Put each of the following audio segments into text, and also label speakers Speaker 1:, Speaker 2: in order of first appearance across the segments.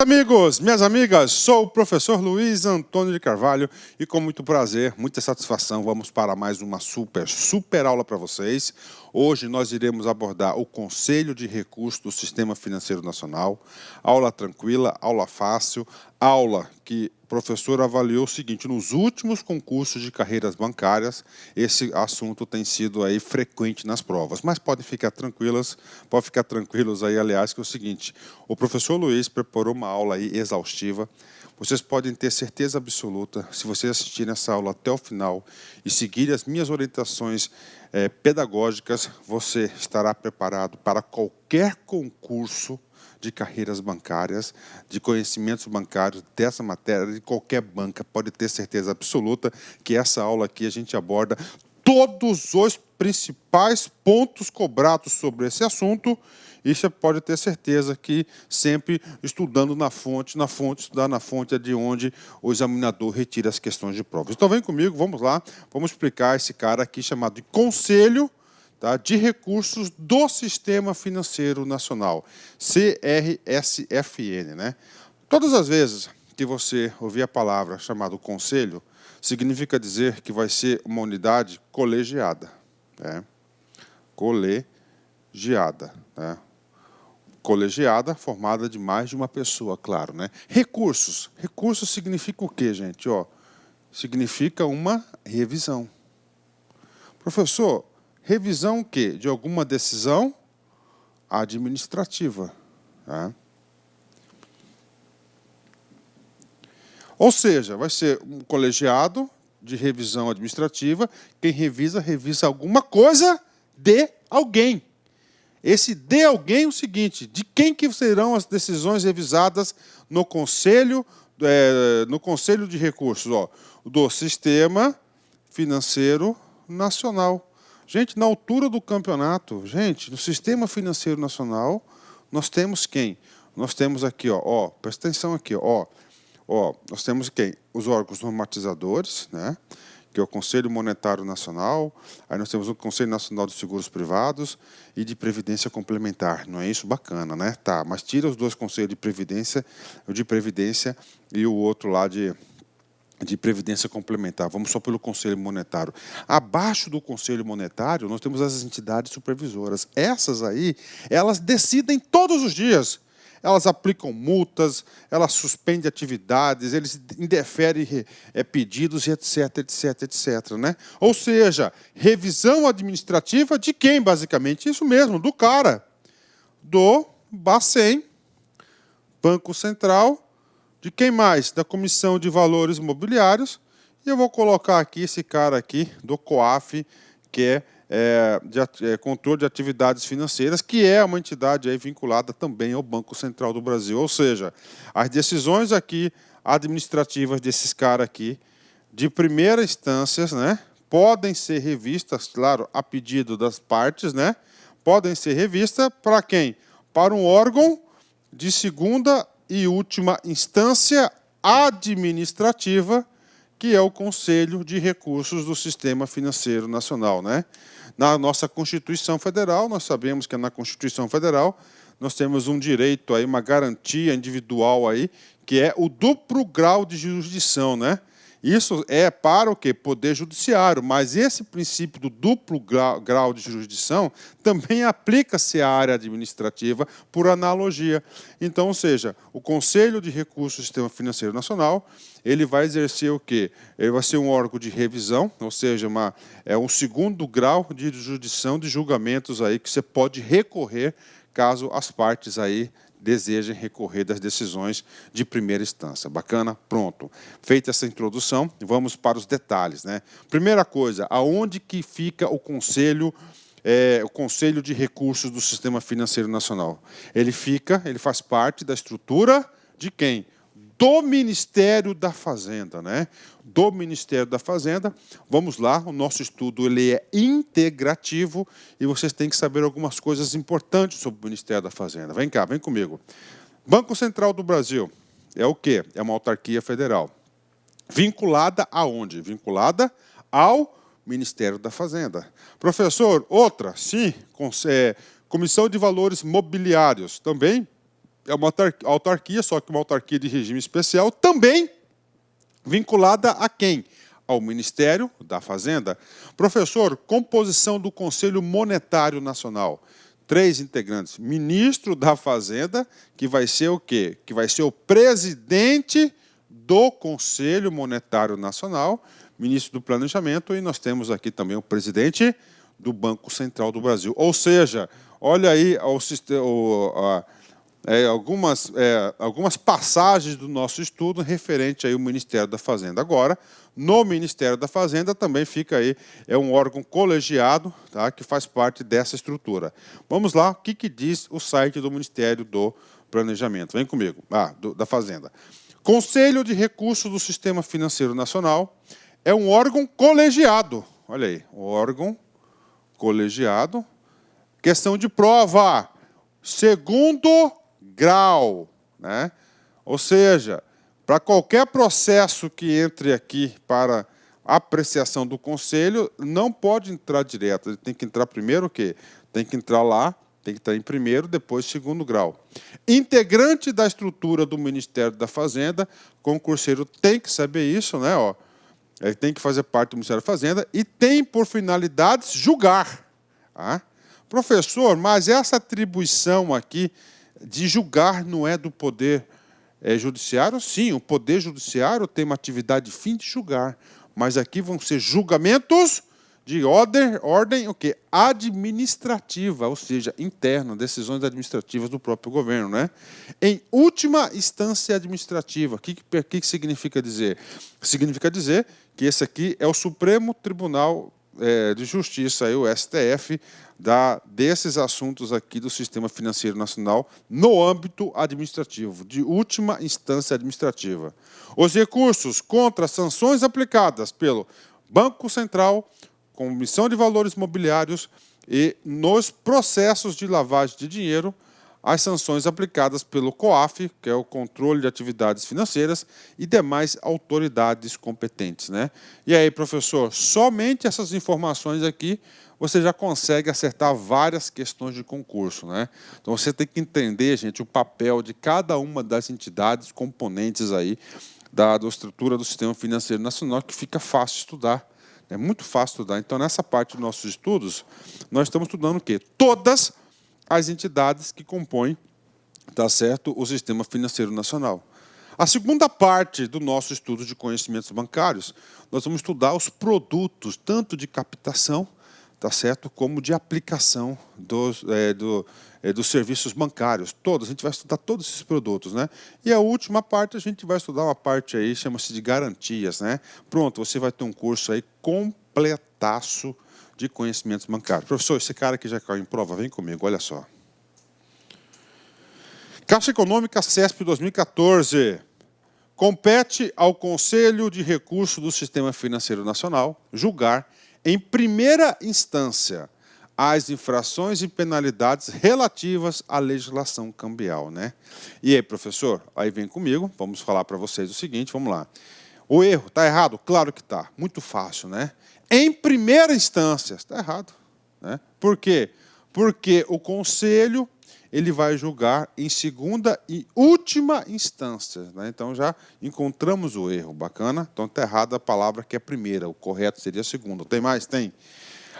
Speaker 1: Amigos, minhas amigas, sou o professor Luiz Antônio de Carvalho e com muito prazer, muita satisfação, vamos para mais uma super aula para vocês. Hoje nós iremos abordar o Conselho de Recursos do Sistema Financeiro Nacional. Aula tranquila, aula fácil, aula que o professor avaliou o seguinte: nos últimos concursos de carreiras bancárias, esse assunto tem sido aí frequente nas provas, mas podem ficar tranquilos aí, aliás, que é o seguinte: o professor Luiz preparou uma aula aí exaustiva. Vocês podem ter certeza absoluta, se vocês assistirem essa aula até o final e seguirem as minhas orientações pedagógicas, você estará preparado para qualquer concurso de carreiras bancárias, de conhecimentos bancários, dessa matéria, de qualquer banca. Pode ter certeza absoluta que essa aula aqui a gente aborda todos os principais pontos cobrados sobre esse assunto. E você pode ter certeza que sempre estudando estudar na fonte é de onde o examinador retira as questões de provas. Então vem comigo, vamos lá, vamos explicar esse cara aqui chamado de Conselho, tá, de Recursos do Sistema Financeiro Nacional, CRSFN, né? Todas as vezes que você ouvir a palavra chamada conselho, significa dizer que vai ser uma unidade colegiada, né? Colegiada, né? Colegiada, formada de mais de uma pessoa, claro, né? Recursos. Recursos significa o quê, gente? Ó, significa uma revisão. Professor, revisão o quê? De alguma decisão administrativa, né? Ou seja, vai ser um colegiado de revisão administrativa. Quem revisa alguma coisa de alguém. Esse de alguém é o seguinte: de quem que serão as decisões revisadas no Conselho de Recursos? Ó, do Sistema Financeiro Nacional. Gente, na altura do campeonato, gente, no Sistema Financeiro Nacional, nós temos quem? Nós temos aqui, ó, presta atenção aqui, ó, nós temos quem? Os órgãos normatizadores, né? Que é o Conselho Monetário Nacional, aí nós temos o Conselho Nacional de Seguros Privados e de Previdência Complementar. Não é isso? Bacana, né? Tá, mas tira os dois conselhos de Previdência e o outro lá de Previdência Complementar. Vamos só pelo Conselho Monetário. Abaixo do Conselho Monetário, nós temos as entidades supervisoras. Essas aí, elas decidem todos os dias. Elas aplicam multas, elas suspendem atividades, eles indeferem pedidos, etc, né? Ou seja, revisão administrativa de quem, basicamente? Isso mesmo, do cara. Do Bacen, Banco Central, de quem mais? Da Comissão de Valores Mobiliários. E eu vou colocar aqui esse cara aqui, do COAF, que é Controle de Atividades Financeiras, que é uma entidade aí vinculada também ao Banco Central do Brasil. Ou seja, as decisões aqui administrativas desses caras aqui, de primeira instância, né, podem ser revistas, claro, a pedido das partes, né, podem ser revistas para quem? Para um órgão de segunda e última instância administrativa, que é o Conselho de Recursos do Sistema Financeiro Nacional, né? Na nossa Constituição Federal, nós sabemos que na Constituição Federal nós temos um direito aí, uma garantia individual aí, que é o duplo grau de jurisdição, né? Isso é para o quê? Poder judiciário, mas esse princípio do duplo grau de jurisdição também aplica-se à área administrativa por analogia. Então, ou seja, o Conselho de Recursos do Sistema Financeiro Nacional, ele vai exercer o quê? Ele vai ser um órgão de revisão, ou seja, um segundo grau de jurisdição de julgamentos aí que você pode recorrer caso as partes aí desejem recorrer das decisões de primeira instância. Bacana? Pronto. Feita essa introdução, vamos para os detalhes, né? Primeira coisa, aonde que fica o Conselho de Recursos do Sistema Financeiro Nacional? Ele faz parte da estrutura de quem? Do Ministério da Fazenda, né? Do Ministério da Fazenda. Vamos lá, o nosso estudo ele é integrativo e vocês têm que saber algumas coisas importantes sobre o Ministério da Fazenda. Vem cá, vem comigo. Banco Central do Brasil é o quê? É uma autarquia federal. Vinculada aonde? Vinculada ao Ministério da Fazenda. Professor, outra, sim, Comissão de Valores Mobiliários, também é uma autarquia, só que uma autarquia de regime especial, também vinculada a quem? Ao Ministério da Fazenda. Professor, composição do Conselho Monetário Nacional. 3 integrantes. Ministro da Fazenda, que vai ser o quê? Que vai ser o presidente do Conselho Monetário Nacional, ministro do Planejamento, e nós temos aqui também o presidente do Banco Central do Brasil. Ou seja, olha aí algumas passagens do nosso estudo referente aí ao Ministério da Fazenda. Agora, no Ministério da Fazenda também fica aí, é um órgão colegiado, tá, que faz parte dessa estrutura. Vamos lá, o que diz o site do Ministério do Planejamento? Vem comigo, da Fazenda. Conselho de Recursos do Sistema Financeiro Nacional é um órgão colegiado. Olha aí, um órgão colegiado. Questão de prova, segundo grau, né? Ou seja, para qualquer processo que entre aqui para apreciação do conselho, não pode entrar direto. Ele tem que entrar primeiro o quê? Tem que entrar lá, tem que estar em primeiro, depois segundo grau. Integrante da estrutura do Ministério da Fazenda, concurseiro tem que saber isso, né? Ó, ele tem que fazer parte do Ministério da Fazenda e tem por finalidades julgar. Tá? Professor, mas essa atribuição aqui de julgar não é do Poder Judiciário? Sim, o Poder Judiciário tem uma atividade de fim de julgar, mas aqui vão ser julgamentos de ordem o quê? Administrativa, ou seja, interna, decisões administrativas do próprio governo, né? Em última instância administrativa, o que significa dizer? Significa dizer que esse aqui é o Supremo Tribunal de Justiça, aí, o STF, desses assuntos aqui do Sistema Financeiro Nacional no âmbito administrativo, de última instância administrativa. Os recursos contra sanções aplicadas pelo Banco Central, Comissão de Valores Mobiliários e nos processos de lavagem de dinheiro, as sanções aplicadas pelo COAF, que é o Controle de Atividades Financeiras, e demais autoridades competentes, né? E aí, professor, somente essas informações aqui você já consegue acertar várias questões de concurso, né? Então você tem que entender, gente, o papel de cada uma das entidades componentes aí da estrutura do Sistema Financeiro Nacional, que fica fácil estudar. É muito fácil estudar. Então, nessa parte dos nossos estudos, nós estamos estudando o quê? Todas as entidades que compõem, tá certo, o Sistema Financeiro Nacional. A segunda parte do nosso estudo de conhecimentos bancários, nós vamos estudar os produtos, tanto de captação, tá certo, como de aplicação dos serviços bancários. Todos, a gente vai estudar todos esses produtos, né? E a última parte, a gente vai estudar uma parte aí, chama-se de garantias, né? Pronto, você vai ter um curso aí completaço de conhecimentos bancários. Professor, esse cara que já caiu em prova, vem comigo, olha só. Caixa Econômica CESP 2014. Compete ao Conselho de Recursos do Sistema Financeiro Nacional julgar, em primeira instância, as infrações e penalidades relativas à legislação cambial, né? E aí, professor, aí vem comigo, vamos falar para vocês o seguinte, vamos lá. O erro está errado? Claro que está, muito fácil, né? Em primeira instância, está errado, né? Por quê? Porque o Conselho ele vai julgar em segunda e última instância, né? Então já encontramos o erro, bacana? Então está errada a palavra que é primeira, o correto seria a segunda. Tem mais? Tem.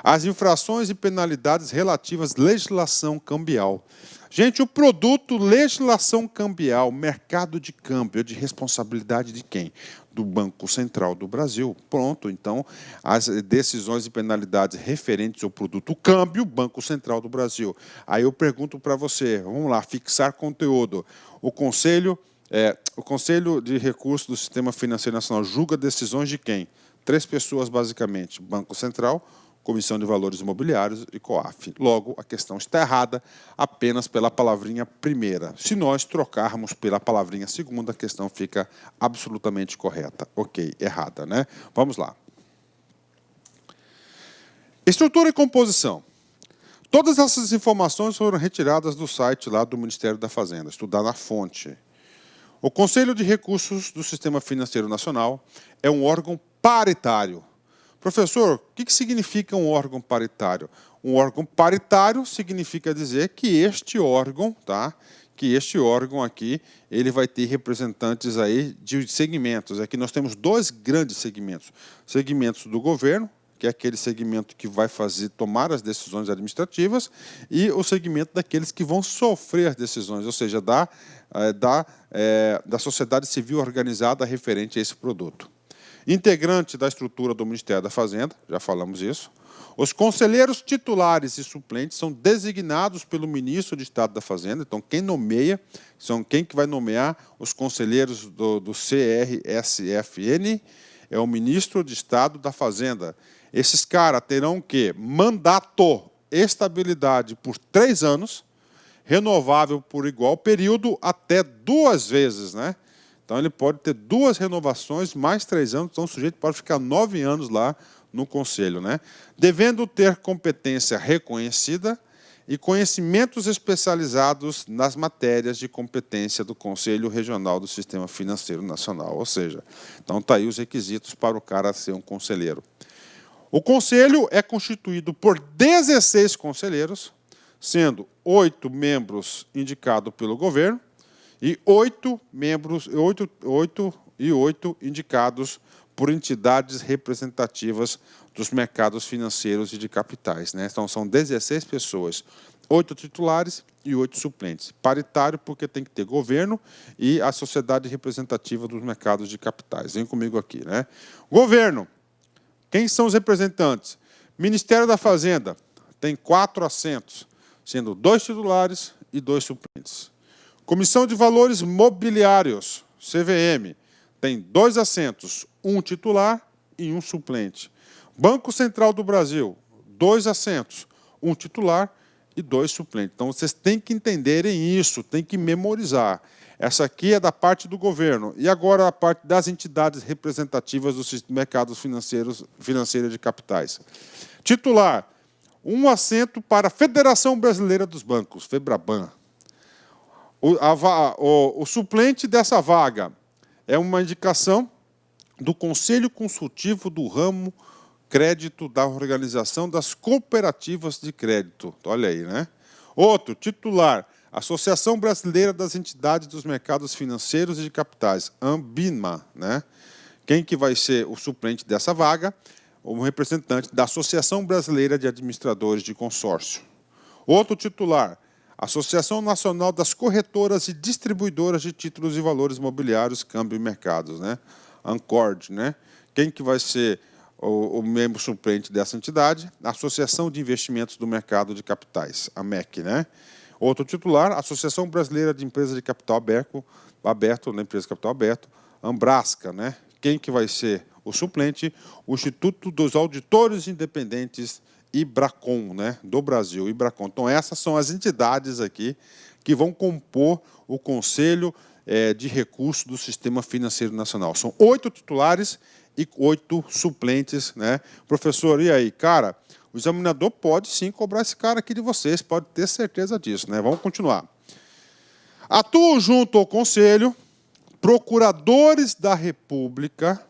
Speaker 1: As infrações e penalidades relativas à legislação cambial. Gente, o produto legislação cambial, mercado de câmbio, é de responsabilidade de quem? Do Banco Central do Brasil. Pronto, então, as decisões e penalidades referentes ao produto câmbio, Banco Central do Brasil. Aí eu pergunto para você, vamos lá, fixar conteúdo. O Conselho de Recursos do Sistema Financeiro Nacional julga decisões de quem? 3 pessoas, basicamente. Banco Central, Comissão de Valores Imobiliários e COAF. Logo, a questão está errada apenas pela palavrinha primeira. Se nós trocarmos pela palavrinha segunda, a questão fica absolutamente correta. Ok, errada, né? Vamos lá. Estrutura e composição. Todas essas informações foram retiradas do site lá do Ministério da Fazenda, estudar na fonte. O Conselho de Recursos do Sistema Financeiro Nacional é um órgão paritário. Professor, o que significa um órgão paritário? Um órgão paritário significa dizer que este órgão, tá, que este órgão aqui ele vai ter representantes aí de segmentos. Aqui nós temos dois grandes segmentos. Segmentos do governo, que é aquele segmento que vai tomar as decisões administrativas, e o segmento daqueles que vão sofrer as decisões, ou seja, da sociedade civil organizada referente a esse produto. Integrante da estrutura do Ministério da Fazenda, já falamos isso. Os conselheiros titulares e suplentes são designados pelo ministro de Estado da Fazenda. Então, quem nomeia, quem que vai nomear os conselheiros do CRSFN é o ministro de Estado da Fazenda. Esses caras terão que mandato, estabilidade por 3 anos, renovável por igual período até 2 vezes, né? Então, ele pode ter 2 renovações, mais 3 anos, então o sujeito pode ficar 9 anos lá no Conselho, né? Devendo ter competência reconhecida e conhecimentos especializados nas matérias de competência do Conselho Regional do Sistema Financeiro Nacional. Ou seja, então está aí os requisitos para o cara ser um conselheiro. O Conselho é constituído por 16 conselheiros, sendo 8 membros indicados pelo governo e 8 indicados por entidades representativas dos mercados financeiros e de capitais, né? Então, são 16 pessoas, 8 titulares e 8 suplentes. Paritário, porque tem que ter governo e a sociedade representativa dos mercados de capitais. Vem comigo aqui, né? Governo. Quem são os representantes? Ministério da Fazenda tem 4 assentos, sendo 2 titulares e 2 suplentes. Comissão de Valores Mobiliários, CVM, tem 2 assentos, 1 titular e 1 suplente. Banco Central do Brasil, 2 assentos, 1 titular e 2 suplentes. Então, vocês têm que entenderem isso, têm que memorizar. Essa aqui é da parte do governo. E agora a parte das entidades representativas dos mercados financeiros de capitais. Titular, 1 assento para a Federação Brasileira dos Bancos, FEBRABAN. O suplente dessa vaga é uma indicação do Conselho Consultivo do Ramo Crédito da Organização das Cooperativas de Crédito. Olha aí, né? Outro, titular, Associação Brasileira das Entidades dos Mercados Financeiros e de Capitais, ANBIMA, né? Quem que vai ser o suplente dessa vaga? O representante da Associação Brasileira de Administradores de Consórcio. Outro titular, Associação Nacional das Corretoras e Distribuidoras de Títulos e Valores Mobiliários, Câmbio e Mercados, né? ANCORD, né? Quem que vai ser o membro suplente dessa entidade? A Associação de Investimentos do Mercado de Capitais, a MEC, né? Outro titular, Associação Brasileira de Empresas de Capital Aberto, na Empresa de Capital Aberto, Ambrasca, né? Quem que vai ser o suplente? O Instituto dos Auditores Independentes IBRACON, né? Do Brasil, IBRACON. Então, essas são as entidades aqui que vão compor o Conselho de Recursos do Sistema Financeiro Nacional. São 8 titulares e 8 suplentes, né? Professor, e aí? Cara, o examinador pode sim cobrar esse cara aqui de vocês, pode ter certeza disso, né? Vamos continuar. Atuam junto ao Conselho procuradores da República,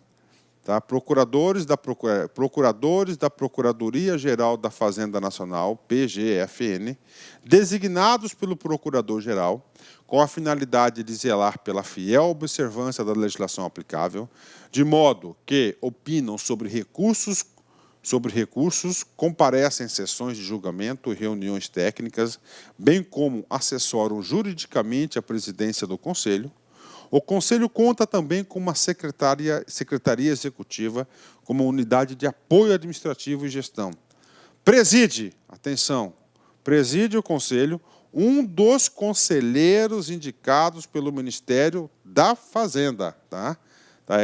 Speaker 1: tá? Procuradores da Procuradoria-Geral da Fazenda Nacional, PGFN, designados pelo Procurador-Geral, com a finalidade de zelar pela fiel observância da legislação aplicável, de modo que opinam sobre recursos, comparecem em sessões de julgamento e reuniões técnicas, bem como assessoram juridicamente a presidência do Conselho. O Conselho conta também com uma secretaria executiva, como unidade de apoio administrativo e gestão. Preside, atenção, preside o Conselho um dos conselheiros indicados pelo Ministério da Fazenda, tá?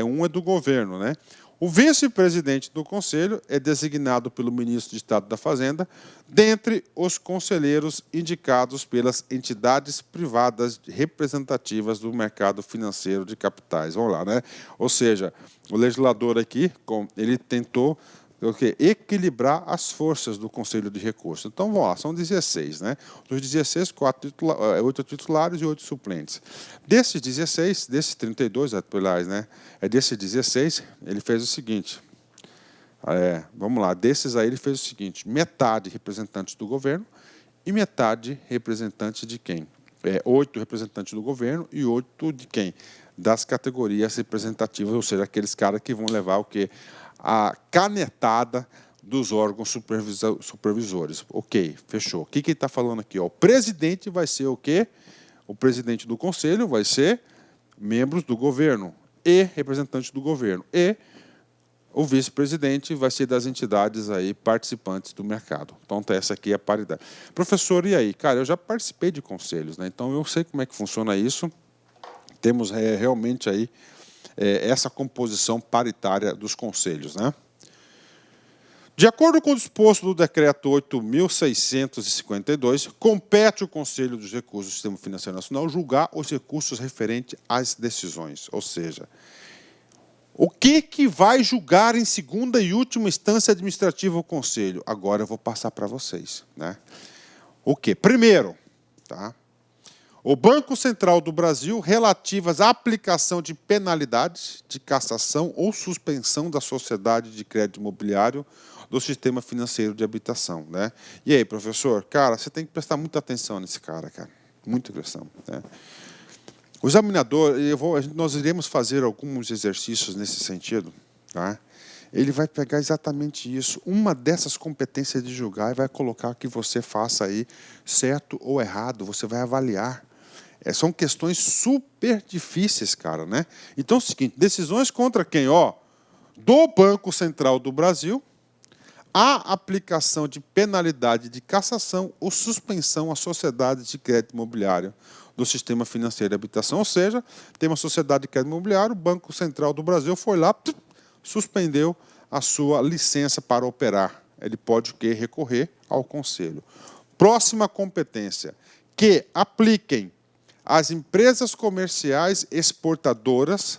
Speaker 1: Um é do governo, né? O vice-presidente do Conselho é designado pelo ministro de Estado da Fazenda, dentre os conselheiros indicados pelas entidades privadas representativas do mercado financeiro de capitais. Vamos lá, né? Ou seja, o legislador aqui, ele tentou equilibrar as forças do Conselho de Recursos. Então, vamos lá, são 16, né? Dos 16, 8 titulares e 8 suplentes. Desses 16, desses 32 atuais, né? Desses 16, ele fez o seguinte. Vamos lá, desses aí ele fez o seguinte: metade representantes do governo e metade representantes de quem? 8 representantes do governo e 8 de quem? Das categorias representativas, ou seja, aqueles caras que vão levar o quê? A canetada dos órgãos supervisores. Ok, fechou. O que ele está falando aqui? Ó, o presidente vai ser o quê? O presidente do conselho vai ser membros do governo e representantes do governo. E o vice-presidente vai ser das entidades aí participantes do mercado. Então, essa aqui é a paridade. Professor, e aí? Cara, eu já participei de conselhos, né? Então eu sei como é que funciona isso. Temos realmente aí essa composição paritária dos conselhos, né? De acordo com o disposto do Decreto 8.652, compete o Conselho dos Recursos do Sistema Financeiro Nacional julgar os recursos referentes às decisões. Ou seja, o que vai julgar em segunda e última instância administrativa o Conselho? Agora eu vou passar para vocês, né? O quê? Primeiro, tá? O Banco Central do Brasil, relativas à aplicação de penalidades de cassação ou suspensão da sociedade de crédito imobiliário do sistema financeiro de habitação, né? E aí, professor? Cara, você tem que prestar muita atenção nesse cara, cara. Muita atenção, né? O examinador, nós iremos fazer alguns exercícios nesse sentido, tá? Ele vai pegar exatamente isso, uma dessas competências de julgar, e vai colocar que você faça aí certo ou errado, você vai avaliar. São questões super difíceis, cara, né? Então é o seguinte, decisões contra quem? Ó, do Banco Central do Brasil, a aplicação de penalidade de cassação ou suspensão à sociedade de crédito imobiliário do sistema financeiro de habitação. Ou seja, tem uma sociedade de crédito imobiliário, o Banco Central do Brasil foi lá, suspendeu a sua licença para operar. Ele pode o quê? Recorrer ao Conselho. Próxima competência, que apliquem às empresas comerciais exportadoras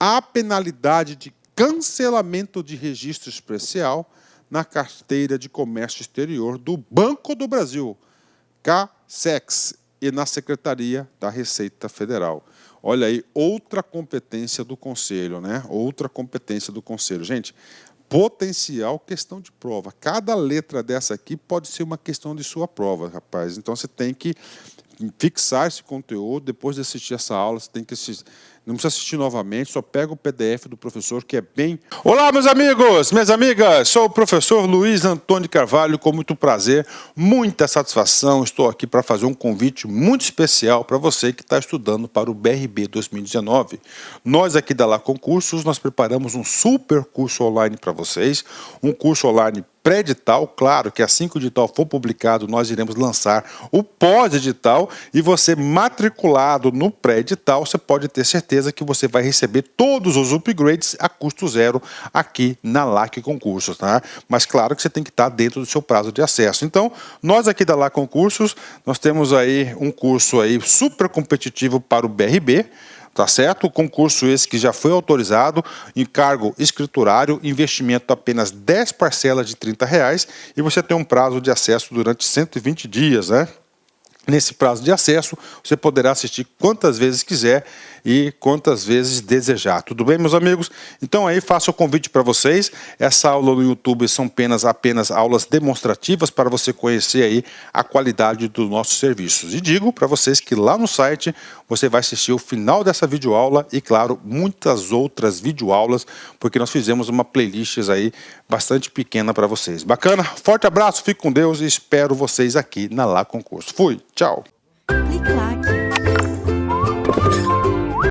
Speaker 1: a penalidade de cancelamento de registro especial na carteira de comércio exterior do Banco do Brasil, CACEX, e na Secretaria da Receita Federal. Olha aí, outra competência do Conselho, né? Outra competência do Conselho. Gente, potencial questão de prova. Cada letra dessa aqui pode ser uma questão de sua prova, rapaz. Então, você tem que fixar esse conteúdo. Depois de assistir essa aula, você tem que assistir. Não precisa assistir novamente, só pega o PDF do professor, que é bem... Olá, meus amigos, minhas amigas, sou o professor Luiz Antônio Carvalho, com muito prazer, muita satisfação, estou aqui para fazer um convite muito especial para você que está estudando para o BRB 2019. Nós aqui da Lá Concursos, nós preparamos um super curso online para vocês, um curso online pré-edital, claro que assim que o edital for publicado, nós iremos lançar o pós-edital, e você matriculado no pré-edital, você pode ter certeza que você vai receber todos os upgrades a custo zero aqui na LAC Concursos, tá? Mas claro que você tem que estar dentro do seu prazo de acesso. Então, nós aqui da LAC Concursos, nós temos aí um curso aí super competitivo para o BRB, tá certo? O concurso esse que já foi autorizado, encargo escriturário, investimento apenas 10 parcelas de R$30, e você tem um prazo de acesso durante 120 dias, né? Nesse prazo de acesso, você poderá assistir quantas vezes quiser e quantas vezes desejar. Tudo bem, meus amigos? Então aí faço o convite para vocês. Essa aula no YouTube são apenas aulas demonstrativas para você conhecer aí a qualidade dos nossos serviços. E digo para vocês que lá no site você vai assistir o final dessa videoaula e, claro, muitas outras videoaulas, porque nós fizemos uma playlist aí bastante pequena para vocês. Bacana? Forte abraço, fique com Deus e espero vocês aqui na Lá Concurso. Fui, tchau!
Speaker 2: Clique lá.